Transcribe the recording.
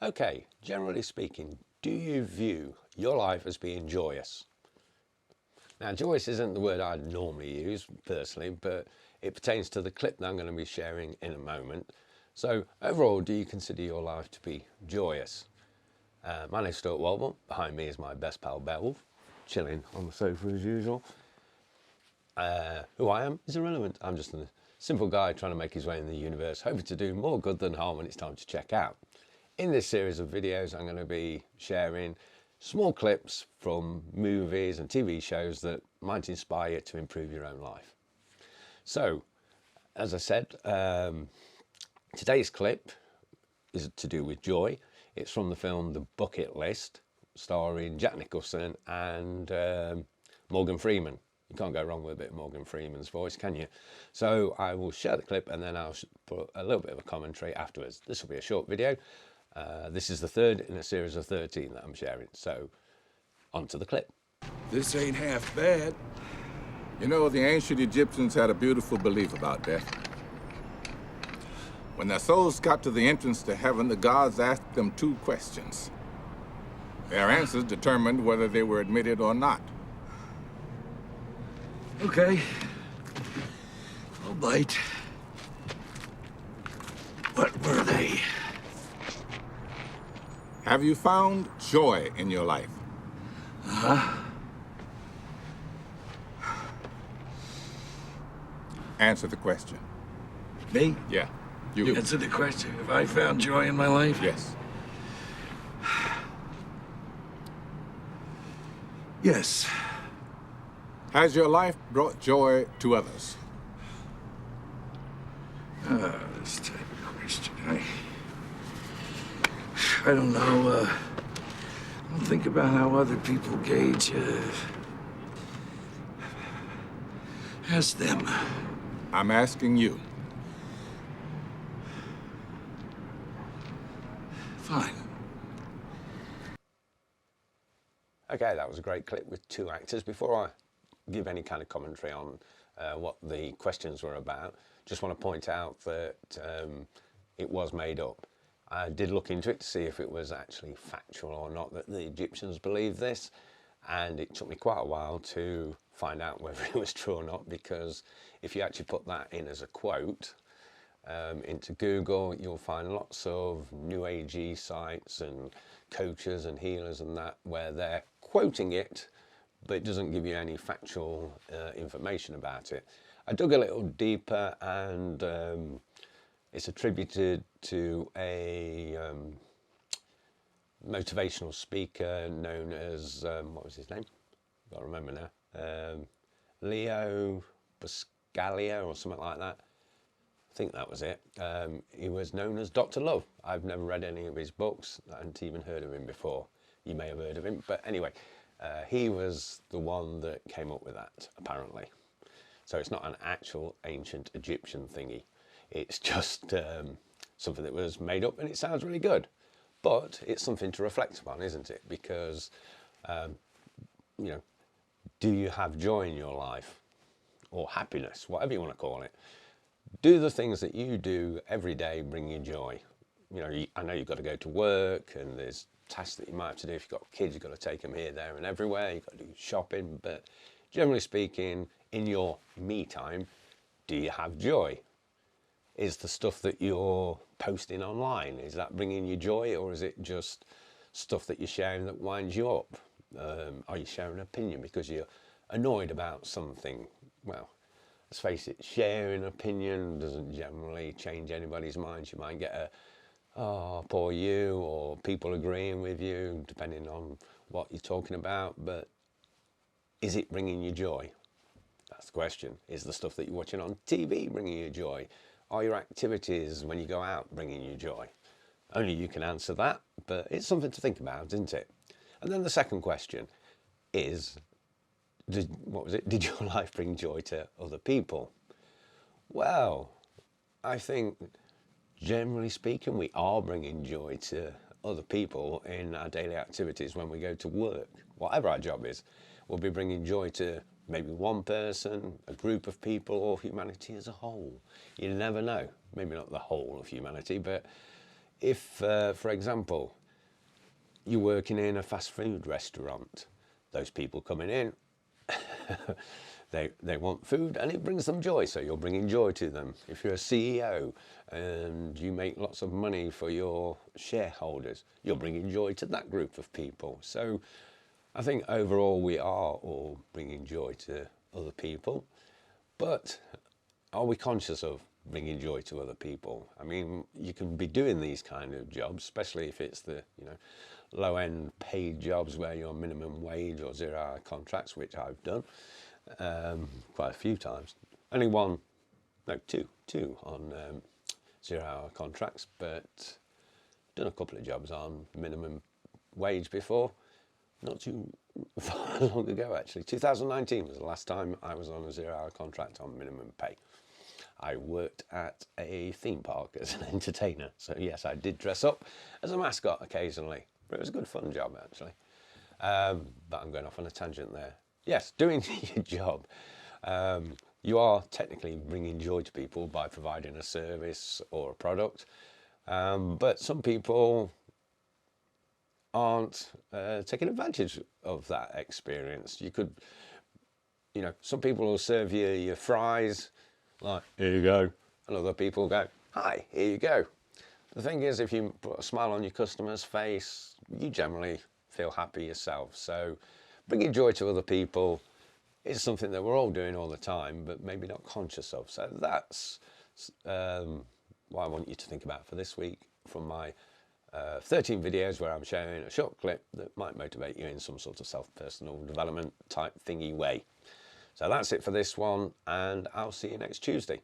Okay, generally speaking, do you view your life as being joyous? Now, joyous isn't the word I'd normally use personally, but it pertains to the clip that I'm going to be sharing in a moment. So, overall, do you consider your life to be joyous? My name's Stuart Walbert. Behind me is my best pal Bev, chilling on the sofa as usual. Who I am is irrelevant. I'm just a simple guy trying to make his way in the universe, hoping to do more good than harm when it's time to check out. In this series of videos, I'm going to be sharing small clips from movies and TV shows that might inspire you to improve your own life. So, as I said, today's clip is to do with joy. It's from the film The Bucket List, starring Jack Nicholson and Morgan Freeman. You can't go wrong with a bit of Morgan Freeman's voice, can you? So I will share the clip and then I'll put a little bit of a commentary afterwards. This will be a short video. This is the third in a series of 13 that I'm sharing. So, on to the clip. This ain't half bad. You know, the ancient Egyptians had a beautiful belief about death. When their souls got to the entrance to heaven, the gods asked them two questions. Their answers determined whether they were admitted or not. Okay. I'll bite. What were they? Have you found joy in your life? Huh? Answer the question. Me? Yeah, you. Answer the question. Have I found joy in my life? Yes. Yes. Has your life brought joy to others? This type of question. I don't know. I don't think about how other people gauge. Ask them. I'm asking you. Fine. Okay, that was a great clip with two actors. Before I give any kind of commentary on what the questions were about, just want to point out that it was made up. I did look into it to see if it was actually factual or not that the Egyptians believed this, and it took me quite a while to find out whether it was true or not, because if you actually put that in as a quote into Google, you'll find lots of new agey sites and coaches and healers and that where they're quoting it, but it doesn't give you any factual information about it. I dug a little deeper, and it's attributed to a motivational speaker known as, what was his name? I can't remember now. Leo Buscaglia or something like that. I think that was it. He was known as Dr. Love. I've never read any of his books. I hadn't even heard of him before. You may have heard of him. But anyway, he was the one that came up with that, apparently. So it's not an actual ancient Egyptian thingy. It's just something that was made up, and it sounds really good. But it's something to reflect upon, isn't it? Because, you know, do you have joy in your life? Or happiness, whatever you want to call it. Do the things that you do every day bring you joy? You know, I know you've got to go to work, and there's tasks that you might have to do. If you've got kids, you've got to take them here, there, and everywhere. You've got to do shopping. But generally speaking, in your me time, do you have joy? Is the stuff that you're posting online, is that bringing you joy, or is it just stuff that you're sharing that winds you up? Are you sharing an opinion because you're annoyed about something? Well, let's face it, sharing an opinion doesn't generally change anybody's minds. You might get a, oh, poor you, or people agreeing with you, depending on what you're talking about, but is it bringing you joy? That's the question. Is the stuff that you're watching on TV bringing you joy? Are your activities when you go out bringing you joy? Only you can answer that, but it's something to think about, isn't it? And then the second question is, what was it? Did your life bring joy to other people? Well, I think generally speaking, we are bringing joy to other people in our daily activities when we go to work. Whatever our job is, we'll be bringing joy to maybe one person, a group of people, or humanity as a whole. You never know. Maybe not the whole of humanity, but if, for example, you're working in a fast food restaurant, those people coming in, they want food and it brings them joy, so you're bringing joy to them. If you're a CEO and you make lots of money for your shareholders, you're bringing joy to that group of people. So I think overall we are all bringing joy to other people, but are we conscious of bringing joy to other people? I mean, you can be doing these kind of jobs, especially if it's the, you know, low-end paid jobs where you're minimum wage or 0-hour contracts, which I've done quite a few times. Only two on 0-hour contracts, but done a couple of jobs on minimum wage before. Not too long ago, actually. 2019 was the last time I was on a 0-hour contract on minimum pay. I worked at a theme park as an entertainer. So yes, I did dress up as a mascot occasionally, but it was a good fun job actually. But I'm going off on a tangent there. Yes, doing your job. You are technically bringing joy to people by providing a service or a product. But some people aren't taking advantage of that experience. You could, you know, some people will serve you your fries, like, here you go. And other people go, hi, here you go. The thing is, if you put a smile on your customer's face, you generally feel happy yourself. So bringing joy to other people is something that we're all doing all the time, but maybe not conscious of. So that's what I want you to think about for this week from my 13 videos where I'm sharing a short clip that might motivate you in some sort of self-personal development type thingy way. So that's it for this one, and I'll see you next Tuesday.